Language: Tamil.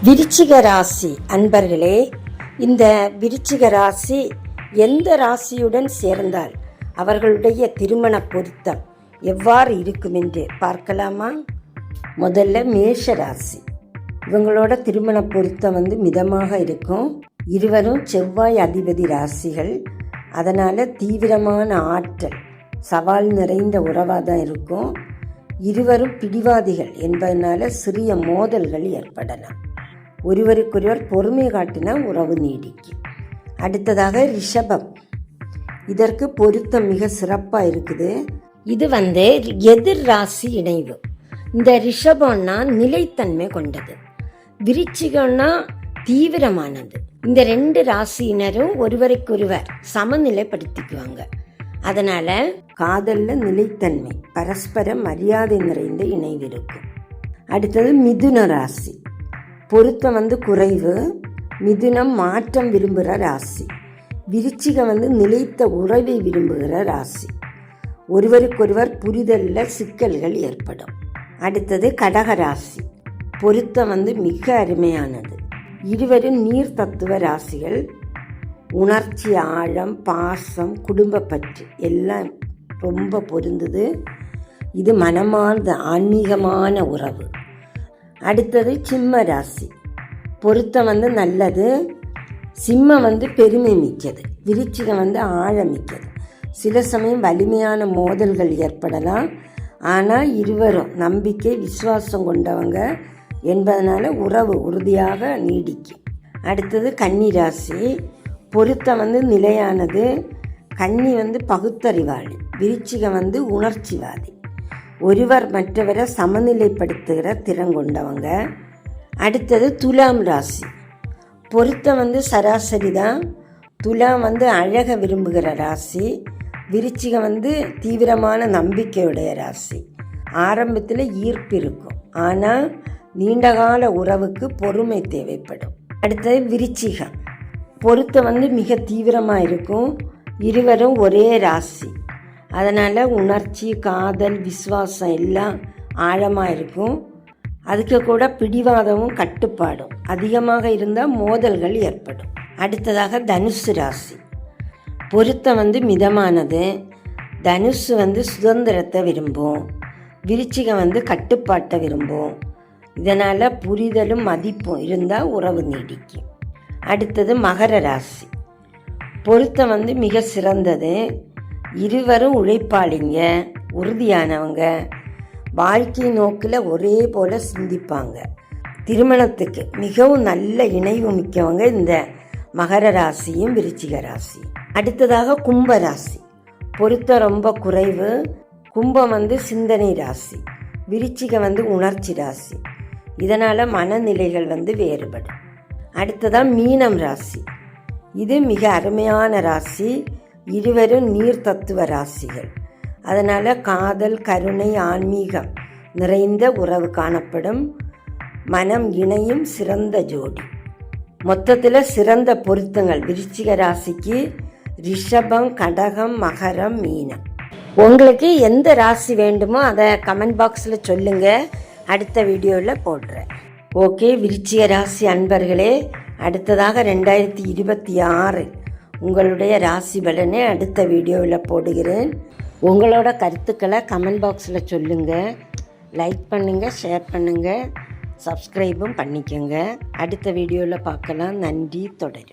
விருச்சிக ராசி அன்பர்களே, இந்த விருச்சிக ராசி எந்த ராசியுடன் சேர்ந்தால் அவர்களுடைய திருமண பொருத்தம் எவ்வாறு இருக்கும் என்று பார்க்கலாமா? முதல்ல மேஷ ராசி. இவங்களோட திருமண பொருத்தம் மிதமாக இருக்கும். இருவரும் செவ்வாய் அதிபதி ராசிகள். அதனால் தீவிரமான ஆற்றல், சவால் நிறைந்த உறவாக தான் இருக்கும். இருவரும் பிடிவாதிகள் என்பதனால சிறிய மோதல்கள் ஏற்படலாம். ஒருவருக்கொருவர் பொறுமை காட்டினா உறவு நீடிக்கும். அடுத்ததாக ரிஷபம். இதற்கு பொருத்தம் மிக சிறப்பாக இருக்குது. இது எதிர் ராசி இணைவு. இந்த ரிஷபம்னா நிலைத்தன்மை கொண்டது, விருச்சிகம்னா தீவிரமானது. இந்த ரெண்டு ராசியினரும் ஒருவருக்கொருவர் சமநிலைப்படுத்திக்குவாங்க. அதனால காதல்ல நிலைத்தன்மை, பரஸ்பர மரியாதை நிறைந்த இணைவு இருக்கும். அடுத்தது மிதுன ராசி. பொருத்தம் குறைவு. மிதுனம் மாற்றம் விரும்புகிற ராசி. விருச்சிகம் நிலைத்த உறவை விரும்புகிற ராசி. ஒருவருக்கொருவர் புரிதல்ல சிக்கல்கள் ஏற்படும். அடுத்தது கடக ராசி. பொருத்தம் மிக அருமையானது. இருவரும் நீர் தத்துவ ராசிகள். உணர்ச்சி ஆழம், பாசம், குடும்ப பற்று எல்லாம் ரொம்ப பொருந்துது. இது மனமார்ந்த ஆன்மீகமான உறவு. அடுத்தது சிம்ம ராசி. பொருத்தம் நல்லது. சிம்மம் பெருமை மிக்கது, விருச்சிகம் ஆழமிக்கது. சில சமயம் வலிமையான மோதல்கள் ஏற்படலாம். ஆனால் இருவரும் நம்பிக்கை, விசுவாசம் கொண்டவங்க என்பதனால உறவு உறுதியாக நீடிக்கும். அடுத்தது கன்னி ராசி. பொருத்தம் நிலையானது. கன்னி பகுத்தறிவாளி, விருச்சிகம் உணர்ச்சிவாதி. ஒருவர் மற்றவரை சமநிலைப்படுத்துகிற திறன் கொண்டவங்க. அடுத்தது துலாம் ராசி. பொருத்தம் சராசரி தான். துலாம் அழக விரும்புகிற ராசி. விருச்சிகம் தீவிரமான நம்பிக்கையுடைய ராசி. ஆரம்பத்தில் ஈர்ப்பு இருக்கும், ஆனால் நீண்டகால உறவுக்கு பொறுமை தேவைப்படும். அடுத்தது விருச்சிகம். பொருத்தம் மிக தீவிரமாக இருக்கும். இருவரும் ஒரே ராசி. அதனால் உணர்ச்சி, காதல், விசுவாசம் எல்லாம் ஆழமாக இருக்கும். அதுக்கு கூட பிடிவாதமும் கட்டுப்பாடும் அதிகமாக இருந்தால் மோதல்கள் ஏற்படும். அடுத்ததாக தனுசு ராசி. பொருத்தம் மிதமானது. தனுசு சுதந்திரத்தை விரும்பும். விருச்சிகம் கட்டுப்பாட்டை விரும்பும். இதனால் புரிதலும் மதிப்பும் இருந்தால் உறவு நீடிக்கும். அடுத்தது மகர ராசி. பொருத்தம் மிக சிறந்தது. இருவரும் உழைப்பாளிங்க, உறுதியானவங்க. வாழ்க்கை நோக்கில் ஒரே போல சிந்திப்பாங்க. திருமணத்துக்கு மிகவும் நல்ல இணைவு மிக்கவங்க இந்த மகர ராசியும் விருச்சிக ராசி. அடுத்ததாக கும்ப ராசி. பொருத்தம் ரொம்ப குறைவு. கும்பம் சிந்தனை ராசி. விருச்சிகம் உணர்ச்சி ராசி. இதனால் மனநிலைகள் வேறுபடும். அடுத்ததாக மீனம் ராசி. இது மிக அருமையான ராசி. இருவரும் நீர் தத்துவ ராசிகள். அதனால் காதல், கருணை, ஆன்மீகம் நிறைந்த உறவு காணப்படும். மனம் இணையும் சிறந்த ஜோடி. மொத்தத்தில் சிறந்த பொருத்தங்கள் விருச்சிக ராசிக்கு ரிஷபம், கடகம், மகரம், மீனம். உங்களுக்கு எந்த ராசி வேண்டுமோ அதை கமெண்ட் பாக்ஸில் சொல்லுங்கள், அடுத்த வீடியோவில் போடுறேன். ஓகே விருச்சிக ராசி அன்பர்களே, அடுத்ததாக 2026 உங்களுடைய ராசி பலனை அடுத்த வீடியோவில் போடுகிறேன். உங்களோட கருத்துக்களை கமெண்ட் பாக்ஸில் சொல்லுங்கள். லைக் பண்ணுங்கள், ஷேர் பண்ணுங்கள், சப்ஸ்கிரைபும் பண்ணிக்கோங்க. அடுத்த வீடியோவில் பார்க்கலாம். நன்றி. தொடரும்.